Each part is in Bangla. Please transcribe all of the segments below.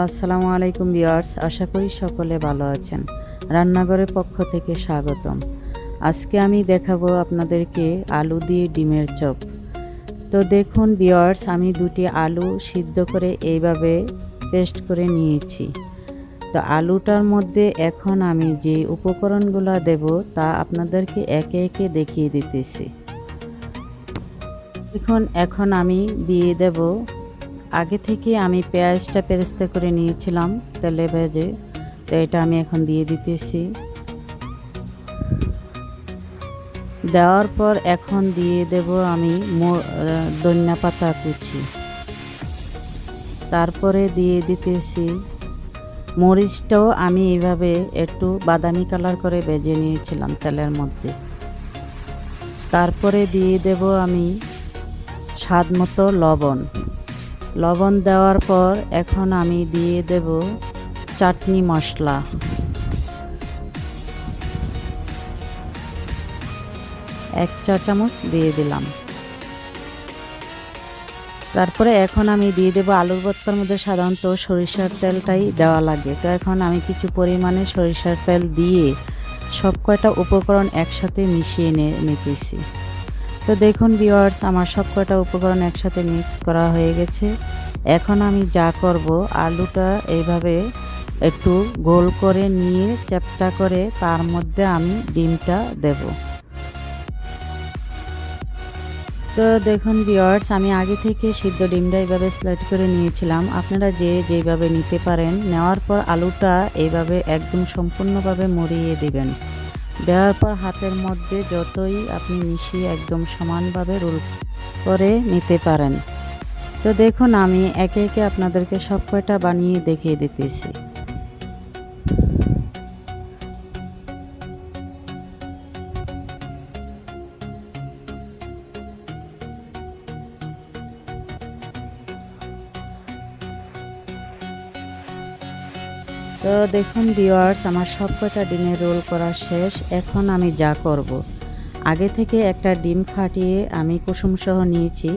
আসসালামু আলাইকুম ভিউয়ার্স, আশা করি সকলে ভালো আছেন। রান্নাঘরের পক্ষ থেকে স্বাগতম। আজকে আমি দেখাবো আপনাদেরকে আলু দিয়ে ডিমের চপ। তো দেখুন ভিউয়ার্স, আমি দুটি আলু সিদ্ধ করে এইভাবে পেস্ট করে নিয়েছি। তো আলুটার মধ্যে এখন আমি যে উপকরণগুলো দেব তা আপনাদেরকে একে একে দেখিয়ে দিতেছি। এখন আমি দিয়ে দেব, আগে থেকে আমি পেঁয়াজটা বেরেস্তা করে নিয়েছিলাম তেলে ভেজে, তো এটা আমি এখন দিয়ে দিতেছি। দেওয়ার পর এখন দিয়ে দেব আমি ধনিয়া পাতা কুচি, তারপরে দিয়ে দিতেছি মরিচটাও আমি এইভাবে একটু বাদামি কালার করে ভেজে নিয়েছিলাম তেলের মধ্যে। তারপরে দিয়ে দেব আমি স্বাদ মতো লবণ দেওয়ার পর এখন আমি দিয়ে দেব চাটনি মশলা। এক চা চামচ দিয়ে দিলাম। তারপরে এখন আমি দিয়ে দেব, আলুর ভর্তার মধ্যে সাধারণত সরিষার তেলটাই দেওয়া লাগে, তো এখন আমি কিছু পরিমাণে সরিষার তেল দিয়ে সব কয়টা উপকরণ একসাথে মিশিয়ে নিতেছি। তো দেখুন ভিউয়ার্স, আমার সব কয়টা উপকরণ একসাথে মিক্স করা হয়ে গেছে। এখন আমি যা করব, আলুটা এইভাবে একটু গোল করে নিয়ে চ্যাপ্টা করে তার মধ্যে আমি ডিমটা দেব। তো দেখুন ভিউয়ার্স, আমি আগে থেকে সিদ্ধ ডিমটা এইভাবে স্লাইড করে নিয়েছিলাম। আপনারা যেভাবে নিতে পারেন। নেওয়ার পর আলুটা এইভাবে একদম সম্পূর্ণভাবে মুড়িয়ে দিবেন। দেওয়ার পর হাতের মধ্যে যতই আপনি মিশিয়ে একদম সমানভাবে রোল করে নিতে পারেন। তো দেখুন, আমি একে একে আপনাদেরকে সব কয়টা বানিয়ে দেখিয়ে দিতেছি। তো দেখুন ভিউয়ার্স, আমার সব কয়টা ডিমের রোল করা শেষ। এখন আমি যা করব, আগে থেকে একটা ডিম ফাটিয়ে আমি কুসুম সহ নিয়েছি।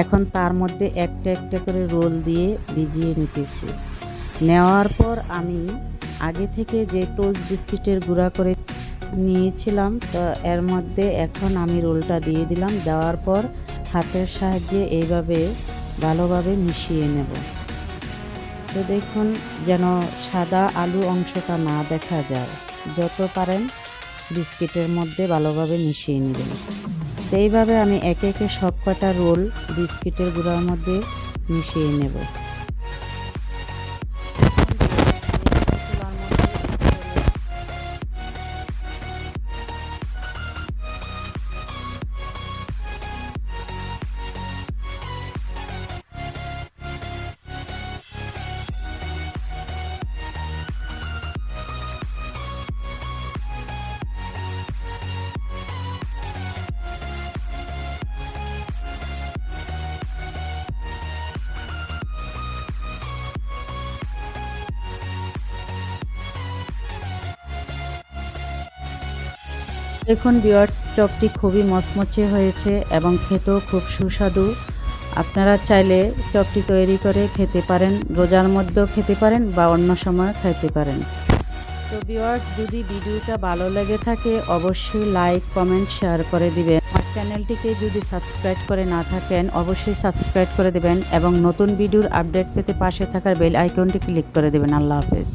এখন তার মধ্যে একটা একটা করে রোল দিয়ে ভিজিয়ে নিতেছি। নেওয়ার পর আমি আগে থেকে যে টোস্ট বিস্কিটের গুঁড়া করে নিয়েছিলাম, তো এর মধ্যে এখন আমি রোলটা দিয়ে দিলাম। দেওয়ার পর হাতের সাহায্যে এইভাবে ভালোভাবে মিশিয়ে নেব। তো দেখুন, যেন সাদা আলু অংশটা না দেখা যায়, যত পারেন বিস্কিটের মধ্যে ভালোভাবে মিশিয়ে নেবেন। তো এইভাবে আমি একে একে সব কটা রোল বিস্কিটের গুঁড়ার মধ্যে মিশিয়ে নেব। দেখুন ভিউয়ার্স, চপটি খুবই মচমচে হয়েছে এবং খেতেও খুব সুস্বাদু। আপনারা চাইলে চপটি তৈরি করে খেতে পারেন, রোজার মধ্যেও খেতে পারেন বা অন্য সময় খেতে পারেন। তো ভিউয়ার্স, যদি ভিডিওটা ভালো লেগে থাকে অবশ্যই লাইক, কমেন্ট, শেয়ার করে দিবেন। আমার চ্যানেলটিকে যদি সাবস্ক্রাইব করে না থাকেন অবশ্যই সাবস্ক্রাইব করে দেবেন এবং নতুন ভিডিওর আপডেট পেতে পাশে থাকার বেল আইকনটি ক্লিক করে দেবেন। আল্লাহ হাফেজ।